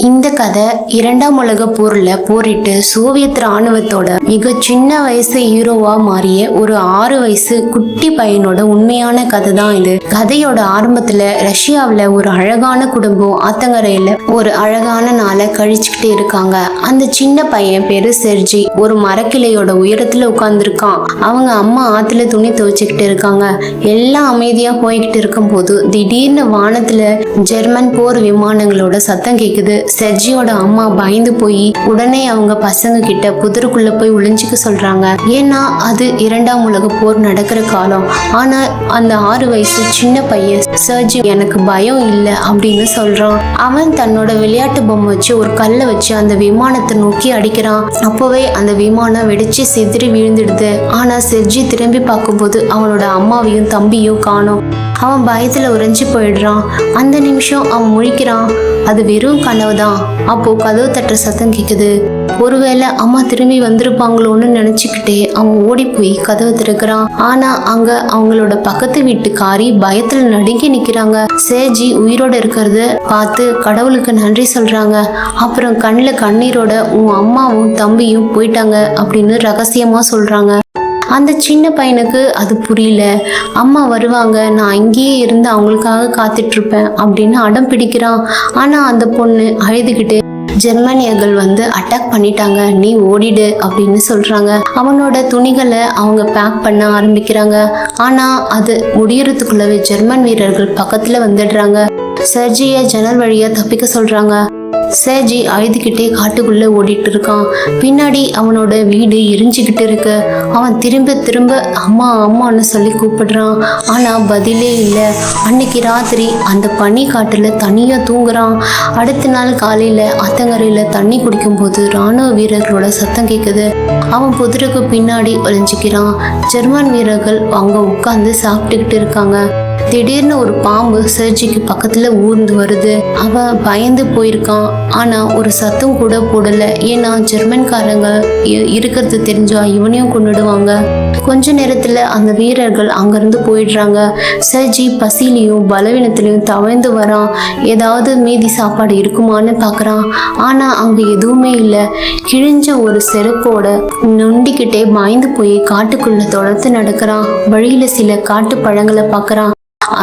இந்த கதை இரண்டாம் உலக போர்ல போரிட்டு சோவியத் ராணுவத்தோட மிக சின்ன வயசு ஹீரோவா மாறிய ஒரு 6 வயசு குட்டி பையனோட உண்மையான கதை தான் இது. கதையோட ஆரம்பத்துல ரஷ்யாவில் ஒரு அழகான குடும்பம் ஆத்தங்கரையில ஒரு அழகான நாளை கழிச்சுக்கிட்டு இருக்காங்க. அந்த சின்ன பையன் பேரு செர்ஜி ஒரு மரக்கிளையோட உயரத்துல உட்கார்ந்துருக்கான். அவங்க அம்மா ஆத்துல துணி துவைச்சுக்கிட்டு இருக்காங்க. எல்லாம் அமைதியா போய்கிட்டு இருக்கும் போது திடீர்னு வானத்துல ஜெர்மன் போர் விமானங்களோட சத்தம் கேக்குது. செர்ஜியோட அம்மா பயந்து போய் உடனே அவங்க பசங்க கிட்ட புதருக்குள்ள போய் ஒளிஞ்சுக்க சொல்றாங்க. ஏன்னா அது இரண்டாம் உலக போர் நடக்கிற காலம். ஆனா அந்த 6 வயசு சின்ன பையன் செர்ஜி எனக்கு பயம் இல்லை அப்படின்னு சொல்றான். அவன் தன்னோட விளையாட்டு பொம்மை வச்சு ஒரு கல்லை வச்சு அந்த விமானத்தை நோக்கி அடிக்கிறான். அப்பவே அந்த விமானம் வெடிச்சு சிதறி விழுந்துடுது. ஆனா செர்ஜி திரும்பி பார்க்கும்போது அவனோட அம்மாவையும் தம்பியும் காணோம். அவன் பயத்துல உறைஞ்சு போயிடுறான். அந்த நிமிஷம் அவன் முழிக்கிறான். அது வெறும் கனவுதான். அப்போ கதவு தட்டுற சத்தம் கேக்குது. ஒருவேளை அம்மா திரும்பி வந்திருப்பாங்களோன்னு நினைச்சுக்கிட்டே அவன் ஓடி போய் கதவு திறக்கிறான். ஆனா அங்க அவங்களோட பக்கத்து வீட்டுக்காரி பயத்துல நடுங்கி நிக்கிறாங்க. சேஜி உயிரோட இருக்கிறத பார்த்து கடவுளுக்கு நன்றி சொல்றாங்க. அப்புறம் கண்ணில் கண்ணீரோட உன் அம்மாவும் தம்பியும் போயிட்டாங்க அப்படின்னு ரகசியமா சொல்றாங்க. அந்த சின்ன பையனுக்கு அது புரியல. அம்மா வருவாங்க, நான் இங்கேயே இருந்து அவங்களுக்காக காத்துட்டு இருப்பேன் அப்படின்னு அடம் பிடிக்கிறான். ஆனா அந்த பொண்ணு அழுதுகிட்டு ஜெர்மனியர்கள் வந்து அட்டாக் பண்ணிட்டாங்க, நீ ஓடிடு அப்படின்னு சொல்றாங்க. அவனோட துணிகளை அவங்க பேக் பண்ண ஆரம்பிக்கிறாங்க. ஆனா அது முடியறதுக்குள்ளவே ஜெர்மன் வீரர்கள் பக்கத்துல வந்துடுறாங்க. சர்ஜிய ஜன்னல் வழியா தப்பிக்க சொல்றாங்க. சேஜி அழுதுகிட்டே காட்டுக்குள்ள ஓடிட்டு இருக்கான். பின்னாடி அவனோட வீடு எரிஞ்சுக்கிட்டு இருக்கு. அவன் திரும்ப திரும்ப அம்மா அம்மான்னு சொல்லி கூப்பிடுறான். ஆனா பதிலே இல்லை. அன்னைக்கு ராத்திரி அந்த பனி காட்டுல தனியா தூங்குறான். அடுத்த நாள் காலையில ஆத்தங்கரையில தண்ணி குடிக்கும் போது ராணுவ வீரர்களோட சத்தம் கேட்குது. அவன் புதருக்கு பின்னாடி ஒளிஞ்சுக்கிறான். ஜெர்மன் வீரர்கள் அங்க உட்கார்ந்து சாப்பிட்டுக்கிட்டு இருக்காங்க. திடீர்னு ஒரு பாம்பு சர்ஜிக்கு பக்கத்துல ஊர்ந்து வருது. அவன் பயந்து போயிருக்கான். ஆனா ஒரு சத்தம் கூட போடல. ஏன்னா ஜெர்மன்காரங்க இருக்கிறது தெரிஞ்சா இவனையும் கொண்டுடுவாங்க. கொஞ்ச நேரத்துல அந்த வீரர்கள் அங்கிருந்து போயிடுறாங்க. சர்ஜி பசிலையும் பலவீனத்திலையும் தவழ்ந்து வரான். ஏதாவது மீதி சாப்பாடு இருக்குமான்னு பாக்குறான். ஆனா அங்க எதுவுமே இல்லை. கிழிஞ்ச ஒரு செருப்போட நொண்டிக்கிட்டே பயந்து போய் காட்டுக்குள்ள தொடர்ந்து நடக்கிறான். வழியில சில காட்டு பழங்களை பாக்குறான்.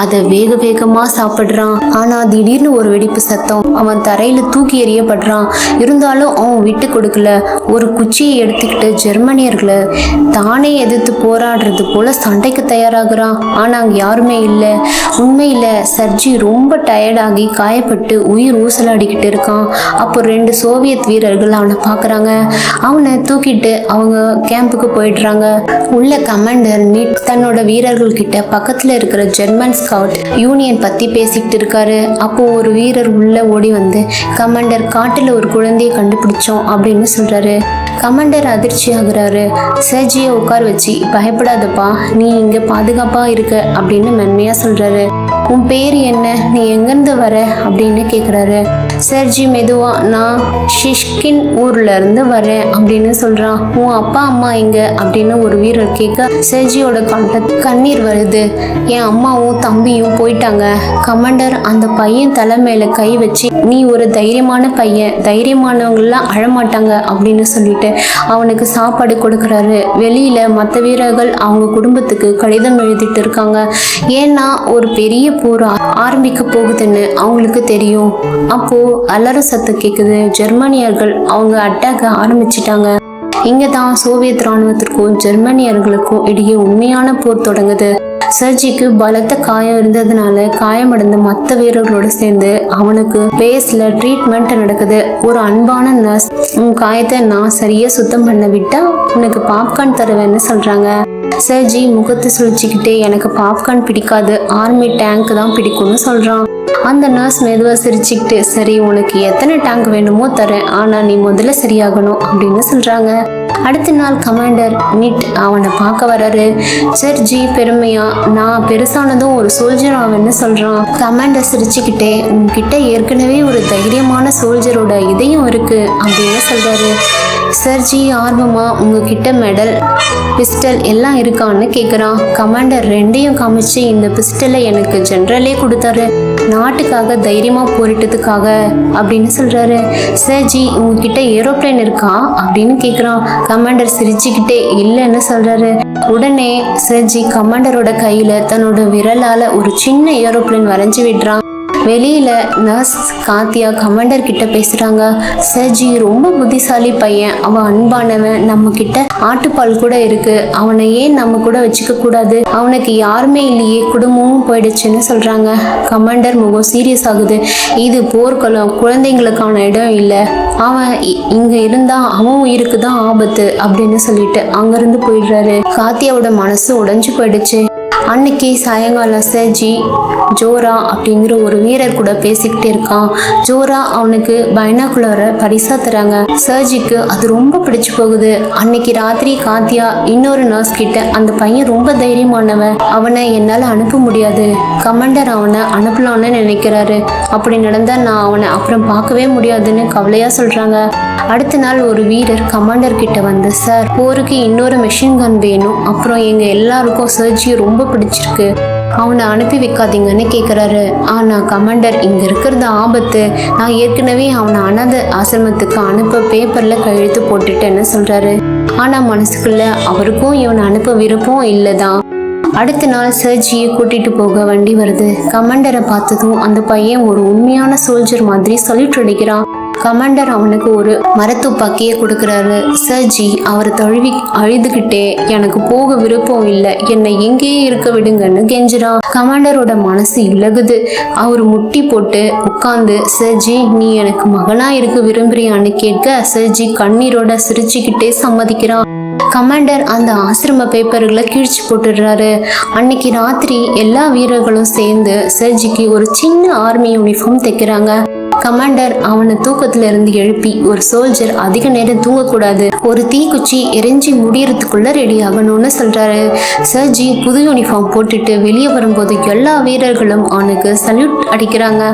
அதை வேக வேகமா சாப்பிடுறான். ஆனா திடீர்னு ஒரு வெடிப்பு சத்தம். அவன் தரையில தூக்கி எறியப்படுறான். இருந்தாலும் அவன் விட்டு கொடுக்கல. ஒரு குச்சியை எடுத்துக்கிட்டு ஜெர்மனியர்களை தானே எதிர்த்து போராடுறது போல சண்டைக்கு தயாராகிறான். ஆனா அங்க யாருமே இல்லை. உண்மையில சர்ஜி ரொம்ப டயர்டாகி காயப்பட்டு உயிர் ஊசலாடிக்கிட்டு இருக்கான். அப்போ 2 சோவியத் வீரர்கள் அவனை பாக்குறாங்க. அவனை தூக்கிட்டு அவங்க கேம்புக்கு போயிடுறாங்க. உள்ள கமாண்டர் நிட் தன்னோட வீரர்கள் கிட்ட பக்கத்துல இருக்கிற ஜெர்மன் ஸ்கவுட் யூனியன் பத்தி பேசிக்கிட்டு இருக்காரு. அப்போ ஒரு வீரர் உள்ள ஓடி வந்து, கமாண்டர் காட்டுல ஒரு குழந்தையை கண்டுபிடிச்சோம் அப்படின்னு சொல்றாரு. கமாண்டர் அதிர்ச்சி ஆகுறாரு. சர்ஜியை உட்கார வச்சு, பயப்படாதப்பா, நீ இங்க பாதுகாப்பா இருக்க அப்படின்னு மென்மையா சொல்றாரு. உன் பேர் என்ன, நீ எங்கிருந்து வர அப்படின்னு கேக்குறாரு. சர்ஜி மெதுவா, நான் ஷிஷ்கின் ஊர்ல இருந்து வரேன் அப்படின்னு சொல்றான். உன் அப்பா அம்மா எங்க அப்படின்னு ஒரு வீரர் கேட்க சர்ஜியோட கண்ணீர் வருது. என் அம்மாவும் தம்பியும் போயிட்டாங்க. கமாண்டர் அந்த பையன் தலை மேல கை வச்சு, நீ ஒரு தைரியமான பையன், தைரியமானவங்களாம் அழமாட்டாங்க அப்படின்னு சொல்லிட்டு அவனுக்கு சாப்பாடு கொடுக்கறாரு. வெளியில மற்ற வீரர்கள் அவங்க குடும்பத்துக்கு கடிதம் எழுதிட்டு இருக்காங்க. ஏன்னா ஒரு பெரிய போர் ஆரம்பிக்க போகுதுன்னு அவங்களுக்கு தெரியும். அப்போ அலற சத்தம் கேக்குது. ஜெர்மனியர்கள் அவங்க அட்டாக்க ஆரம்பிச்சிட்டாங்க. இங்கதான் சோவியத் ராணுவத்திற்கும் ஜெர்மனியர்களுக்கும் இடையே உண்மையான போர் தொடங்குது. சர்ஜிக்கு பலத்த காயம் இருந்ததுனால காயமடைந்த மற்ற வீரர்களோட சேர்ந்து அவனுக்கு பேஸ்ல ட்ரீட்மெண்ட் நடக்குது. ஒரு அன்பான நர்ஸ், உன் காயத்தை நான் சரியா சுத்தம் பண்ண விட்டா உனக்கு பாப்கார்ன் தருவேன்னு சொல்றாங்க. சர்ஜி முகத்தை சுழிச்சுக்கிட்டே, எனக்கு பாப்கார்ன் பிடிக்காது, ஆர்மி டேங்க் தான் பிடிக்கும்னு சொல்றான். அந்த நர்ஸ் மெதுவா சிரிச்சுக்கிட்டு, சரி உனக்கு எத்தனை டேங்க் வேணுமோ தரேன், ஆனா நீ முதல்ல சரியாகணும் அப்படின்னு சொல்றாங்க. அடுத்த நாள் கமாண்டர் நிட் அவனை பார்க்க வர்றாரு. சர்ஜி பெருமையா, நான் பெருசானதும் ஒரு சோல்ஜர் ஆவேன்னு சொல்றான். கமாண்டர் சிரிச்சுக்கிட்டே, உன்கிட்ட ஏற்கனவே ஒரு தைரியமான சோல்ஜரோட இதயம் இருக்கு அப்படின்னு சொல்றாரு. சர்ஜி ஆர்வமா உங்ககிட்ட மெடல் பிஸ்டல் எல்லாம் இருக்கான்னு கேட்குறான். கமாண்டர் ரெண்டையும் காமிச்சு இந்த பிஸ்டலை எனக்கு ஜென்ரலே கொடுத்தாரு, நாட்டுக்காக தைரியமா போரிட்டதுக்காக அப்படின்னு சொல்றாரு. சர்ஜி உங்ககிட்ட ஏரோப்ளேன் இருக்கா அப்படின்னு கேட்குறான். கமாண்டர் சிரிச்சுக்கிட்டே இல்லைன்னு சொல்றாரு. உடனே சர்ஜி கமாண்டரோட கையில தன்னோட விரலால ஒரு சின்ன ஏரோப்ளேன் வரைஞ்சி விடுறான். வெளியில நர்ஸ் காத்தியா கமாண்டர் கிட்ட பேசுறாங்க. சர்ஜி ரொம்ப புத்திசாலி பையன், அவன் அன்பானவன், நம்ம கிட்ட ஆட்டுப்பால் கூட இருக்கு, அவனை ஏன் நம்ம கூட வச்சுக்க கூடாது, அவனுக்கு யாருமே இல்லையே, குடும்பமும் போயிடுச்சுன்னு சொல்றாங்க. கமாண்டர் முகம் சீரியஸ் ஆகுது. இது போர்க்களம், குழந்தைங்களுக்கான இடம் இல்லை, அவன் இங்க இருந்தா அவன் உயிருக்கு தான் ஆபத்து அப்படின்னு சொல்லிட்டு அங்கிருந்து போயிடுறாரு. காத்தியாவோட மனசு உடைஞ்சு போயிடுச்சு. அன்னைக்கு சாயங்காலம் சர்ஜி ஜோரா அப்படிங்கிற ஒரு வீரர் கூட பேசிக்கிட்டே இருக்கான். ஜோரா அவனுக்கு பைனாகுலரை பரிசா தராங்க. சர்ஜிக்கு அது ரொம்ப பிடிச்சு போகுது. அன்னைக்கு ராத்திரி காத்தியா இன்னொரு நர்ஸ் கிட்ட அந்த பையன் ரொம்ப தைரியமானவன், அவனை என்னால அனுப்ப முடியாது, கமாண்டர் அவனை அனுப்பலான்னு நினைக்கிறாரு, அப்படி நடந்தா நான் அவனை அப்புறம் பார்க்கவே முடியாதுன்னு கவலையா சொல்றாங்க. அடுத்த நாள் ஒரு வீரர் கமாண்டர் கிட்ட வந்து, சார் போருக்கு இன்னொரு மெஷின் கன் வேணும், அப்புறம் எங்க எல்லாருக்கும் சர்ஜியை ரொம்ப பிடிச்சிருக்கு, அவனை அனுப்பி வைக்காதீங்கன்னு கேட்குறாரு. ஆனால் கமாண்டர் இங்கே இருக்கிறது ஆபத்து, நான் ஏற்கனவே அவனை அனாதை ஆசிரமத்துக்கு அனுப்ப பேப்பரில் கையெழுத்து போட்டுட்டேன்னு சொல்கிறாரு. ஆனால் மனசுக்குள்ள அவருக்கும் இவனை அனுப்ப விருப்பம் இல்லை தான். அடுத்த நாள் சர்ஜியை கூட்டிட்டு போக வண்டி வருது. கமாண்டரை பார்த்ததும் அந்த பையன் ஒரு உண்மையான சோல்ஜர் மாதிரி சல்யூட் அடிக்கிறான். கமாண்டர் அவனுக்கு ஒரு மரத்துப்பாக்கியை கொடுக்குறாரு. சர்ஜி அவரை தழுவி அழுதுகிட்டே, எனக்கு போக விருப்பம் இல்லை, என்னை எங்கேயே இருக்க விடுங்கன்னு கெஞ்சுறான். கமாண்டரோட மனசு இலகுது. அவர் முட்டி போட்டு உட்கார்ந்து, சர்ஜி நீ எனக்கு மகனா இருக்க விரும்புறியான்னு கேட்க சர்ஜி கண்ணீரோட சிரிச்சுக்கிட்டே சம்மதிக்கிறான். கமாண்டர் அந்த ஆசிரம பேப்பர்களை கிழிச்சு போட்டுடுறாரு. அன்னைக்கு ராத்திரி எல்லா வீரர்களும் சேர்ந்து சர்ஜிக்கு ஒரு சின்ன ஆர்மி யூனிஃபார்ம் தைக்கிறாங்க. கமாண்டர் அவனை தூக்கத்துல இருந்து எழுப்பி, ஒரு சோல்ஜர் அதிக நேரம் தூங்கக்கூடாது, ஒரு தீக்குச்சி எரிஞ்சு முடியறதுக்குள்ள ரெடி ஆகணும்னு சொல்றாரு. சர்ஜி புது யூனிஃபார்ம் போட்டுட்டு வெளியே வரும்போது எல்லா வீரர்களும் அவனுக்கு சல்யூட் அடிக்கிறாங்க.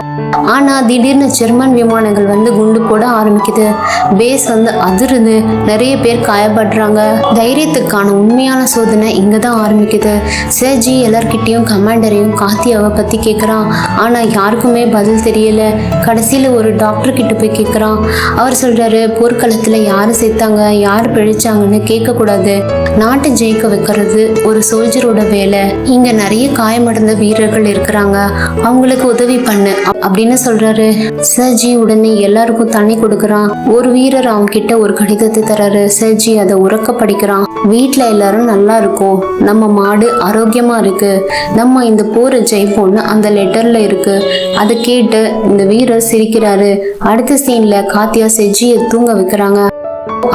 ஆனா திடீர்னு ஜெர்மன் விமானங்கள் வந்து குண்டு போட ஆரம்பிக்குது. பேஸ் வந்து அதிருது, நிறைய பேர் காயப்படுறாங்க. தைரியத்துக்கான உண்மையான சோதனை இங்கதான் ஆரம்பிக்குது. சர்ஜி எல்லார்கிட்டையும் கமாண்டரையும் காத்தியாவை பத்தி கேட்குறான். ஆனா யாருக்குமே பதில் தெரியல. கடைசியில ஒரு டாக்டர் கிட்ட போய் கேட்குறான். அவர் சொல்றாரு, போர்க்களத்துல யாரு சேர்த்தாங்க யாரு பிழைச்சாங்கன்னு கேட்க கூடாது, நாட்டை ஜெயிக்க வைக்கிறது ஒரு சோல்ஜரோட வேலை, இங்க நிறைய காயமடைந்த வீரர்கள் இருக்கிறாங்க, அவங்களுக்கு உதவி பண்ணு அப்படின்னு சொல்றாரு. சர்ஜி உடனே எல்லாருக்கும் தண்ணி கொடுக்கறான். ஒரு வீரர் அவங்க கிட்ட ஒரு கடிதத்தை தராரு. சர்ஜி அதை உறக்க படிக்கிறான். வீட்டுல எல்லாரும் நல்லா இருக்கும், நம்ம மாடு ஆரோக்கியமா இருக்கு, நம்ம இந்த போரை ஜெயிப்போம்னு அந்த லெட்டர்ல இருக்கு. அதை கேட்டு இந்த வீரர் சிரிக்கிறாரு. அடுத்த சீன்ல காத்தியா சர்ஜியை தூங்க வைக்கிறாங்க.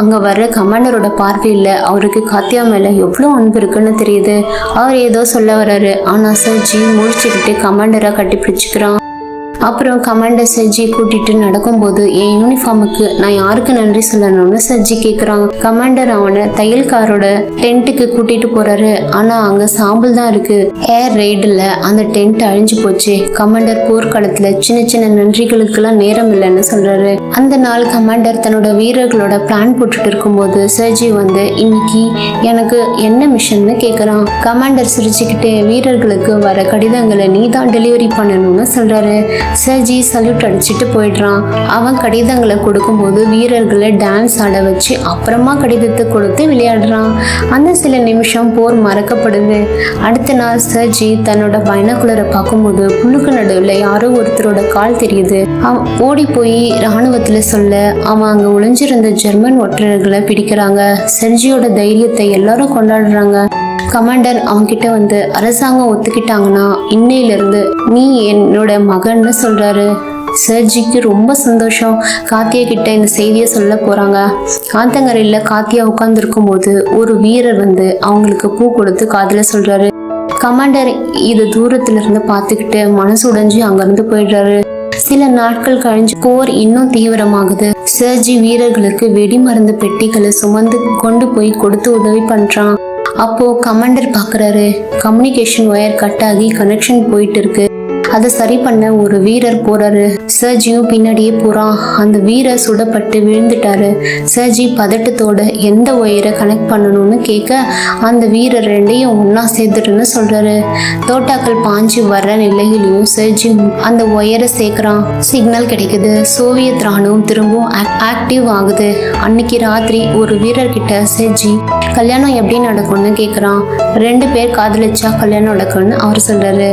அங்க வர்ற கமாண்டரோட பார்வையில் அவருக்கு காத்தியா மேல எவ்வளோ அன்பு இருக்குன்னு தெரியுது. அவர் ஏதோ சொல்ல வர்றாரு. ஆனா சர்ஜி முழிச்சுக்கிட்டு கமாண்டரை கட்டி பிடிச்சுக்கிறான். அப்புறம் கமாண்டர் சர்ஜியை கூட்டிட்டு நடக்கும்போது, என் யூனிஃபார்முக்கு நான் யாருக்கு நன்றி சொல்லணும்னு சர்ஜி கேட்குறான். கமாண்டர் அவனை தையல்காரோட டென்ட்டுக்கு கூட்டிட்டு போறாரு. ஆனா அங்க சாம்பல் தான் இருக்கு. ஏர் ரெய்டில் அந்த டென்ட் அழிஞ்சு போச்சு. கமாண்டர் போர்க்களத்துல சின்ன சின்ன நன்றிகளுக்கெல்லாம் நேரம் இல்லைன்னு சொல்றாரு. அந்த நாள் கமாண்டர் தன்னோட வீரர்களோட பிளான் போட்டுட்டு இருக்கும்போது சர்ஜி வந்து, இன்னைக்கு எனக்கு என்ன மிஷன்னு கேட்குறான். கமாண்டர் சிரிச்சுக்கிட்டே, வீரர்களுக்கு வர கடிதங்களை நீ தான் டெலிவரி பண்ணணும்னு சொல்றாரு. சர்ஜி சல்யூட் அடிச்சுட்டு போயிடுறான். அவன் கடிதங்களை கொடுக்கும்போது வீரர்களை டான்ஸ் ஆட வச்சு அப்புறமா கடிதத்தை கொடுத்து விளையாடுறான். அந்த சில நிமிஷம் போர் மறக்கப்படுது. அடுத்த நாள் சர்ஜி தன்னோட பைனாகுலரை பார்க்கும்போது புல்லுக்கு நடுவில் யாரோ ஒருத்தரோட கால் தெரியுது. அவன் ஓடி போய் இராணுவத்துல சொல்ல, அவன் அங்க ஒளிஞ்சிருந்த ஜெர்மன் ஒற்றர்களை பிடிக்கிறாங்க. சர்ஜியோட தைரியத்தை எல்லாரும் கொண்டாடுறாங்க. கமாண்டர் அவன்கிட்ட வந்து, அரசாங்கம் ஒத்துக்கிட்டாங்கன்னா இன்னையிலிருந்து நீ என்னோட மகன்னு சொல்றாரு. சர்ஜிக்கு ரொம்ப சந்தோஷம். காத்தியா கிட்ட இந்த செய்தியை சொல்ல போறாங்க. காத்தங்கரையில் காத்தியா உட்கார்ந்துருக்கும் போது ஒரு வீரர் வந்து அவங்களுக்கு பூ கொடுத்து காதுல சொல்றாரு. கமாண்டர் இது தூரத்துல இருந்து பார்த்துக்கிட்டு மனசு உடைஞ்சு அங்கிருந்து போயிடுறாரு. சில நாட்கள் கழிஞ்சு போர் இன்னும் தீவிரமாகுது. சர்ஜி வீரர்களுக்கு வெடி மருந்து பெட்டிகளை சுமந்து கொண்டு போய் கொடுத்து உதவி பண்றான். அப்போ கமாண்டர் பாக்குறாரு, கம்யூனிகேஷன் ஒயர் கட் ஆகி கனெக்ஷன் போயிட்டு இருக்கு. அதை சரி பண்ண ஒரு வீரர் போறாரு. சர்ஜியும் பின்னாடியே போறான். அந்த வீரர் சுடப்பட்டு விழுந்துட்டாரு. சர்ஜி பதட்டத்தோட எந்த ஒயரை கனெக்ட் பண்ணணும்னு கேட்க அந்த வீரர் ரெண்டையும் ஒன்னா சேர்த்துட்டுன்னு சொல்றாரு. தோட்டாக்கள் பாஞ்சு வர்ற நிலையிலையும் சர்ஜி அந்த ஒயரை சேர்க்கிறான். சிக்னல் கிடைக்குது. சோவியத் ராணுவம் திரும்பவும் ஆக்டிவ் ஆகுது. அன்னைக்கு ராத்திரி ஒரு வீரர்கிட்ட சர்ஜி கல்யாணம் எப்படி நடக்கும்னு கேட்குறான். 2 பேர் காதலிச்சா கல்யாணம் நடக்கும்னு அவர் சொல்றாரு.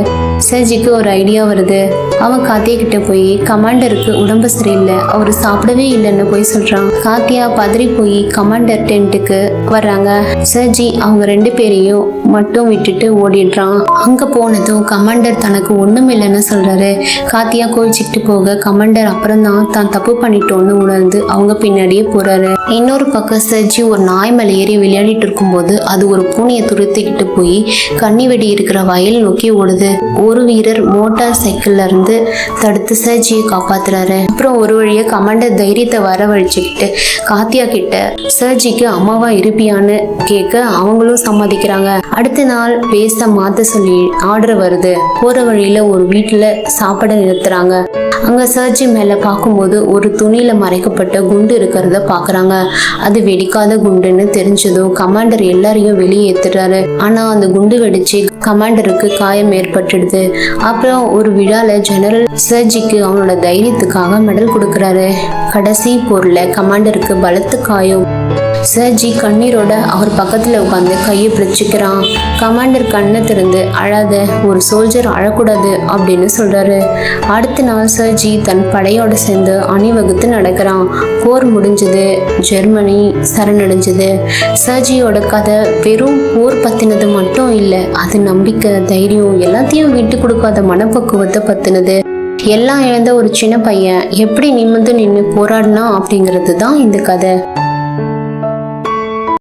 சர்ஜிக்கு ஒரு ஐடியா வருது. அவன் காத்தியா கிட்ட போய் கமாண்டருக்கு உடம்பு சரியில்லை, அவர் சாப்பிடவே இல்லைன்னு போய் சொல்றான். காத்தியா பதறி போய் கமாண்டர் டென்ட்டுக்கு வர்றாங்க. சர்ஜி அவங்க 2 பேரையும் மட்டும் விட்டுட்டு ஓடிடுறான். அங்க போனதும் கமாண்டர் தனக்கு ஒண்ணும் இல்லைன்னு சொல்றாரு. காத்தியா கோவிச்சுக்கிட்டு போக கமாண்டர் அப்புறம் தான் தப்பு பண்ணிட்டோன்னு உணர்ந்து அவங்க பின்னாடியே போறாரு. இன்னொரு பக்கம் சர்ஜி ஒரு நாய் மேல ஏறி விளையாடிட்டு இருக்கும்போது அது ஒரு பூனையை துரத்திக்கிட்டு போய் கண்ணி வெடி இருக்கிற வயல் நோக்கி ஓடுது. ஒரு வீரர் மோட்டார் சைக்கிள்ல இருந்து தடுத்து சர்ஜியை காப்பாத்துறாரு. அப்புறம் ஒரு வழியா கமாண்டர் தைரியத்தை வரவழைச்சுக்கிட்டு காத்தியா கிட்ட சர்ஜிக்கு அம்மாவா இருப்பியான்னு கேட்க அவங்களும் சம்மதிக்கிறாங்க. அடுத்த நாள் பேச மாத்த சொல்லி ஆர்டர் வருது. போற வழியில ஒரு வீட்டுல சாப்பிட நிறுத்துறாங்க. அங்க சர்ஜி மேல பார்க்கும்போது ஒரு துணியில மறைக்கப்பட்ட குண்டு இருக்கிறத பாக்குறாங்க. அது வெடிக்காத குண்டுன்னு தெரிஞ்சதும் கமாண்டர் எல்லாரையும் வெளியே ஏத்துறாரு. ஆனா அந்த குண்டு வெடிச்சு கமாண்டருக்கு காயம் ஏற்பட்டுடுது. அப்புறம் ஒரு விழால ஜெனரல் சர்ஜிக்கு அவனோட தைரியத்துக்காக மெடல் கொடுக்கறாரு. கடைசி போர்ல கமாண்டருக்கு பலத்த காயம். சர்ஜி கண்ணீரோட அவர் பக்கத்துல உட்காந்து கையை பிடிச்சிக்கிறான். கமாண்டர் கண்ணை திறந்து அழாத, ஒரு சோல்ஜர் அழக்கூடாது அப்படின்னு சொல்றாரு. அடுத்த நாள் சர்ஜி தன் படையோட சேர்ந்து அணிவகுத்து நடக்கிறான். போர் முடிஞ்சது. ஜெர்மனி சரணடைஞ்சது. சர்ஜியோட கதை வெறும் போர் பத்தினது மட்டும் இல்லை, அது நம்பிக்கை, தைரியம், எல்லாத்தையும் விட்டு கொடுக்காத மனப்பக்குவத்தை பத்தினது. எல்லாம் இழந்த ஒரு சின்ன பையன் எப்படி நிமிர்ந்து நின்று போராடினா அப்படிங்கிறது தான் இந்த கதை.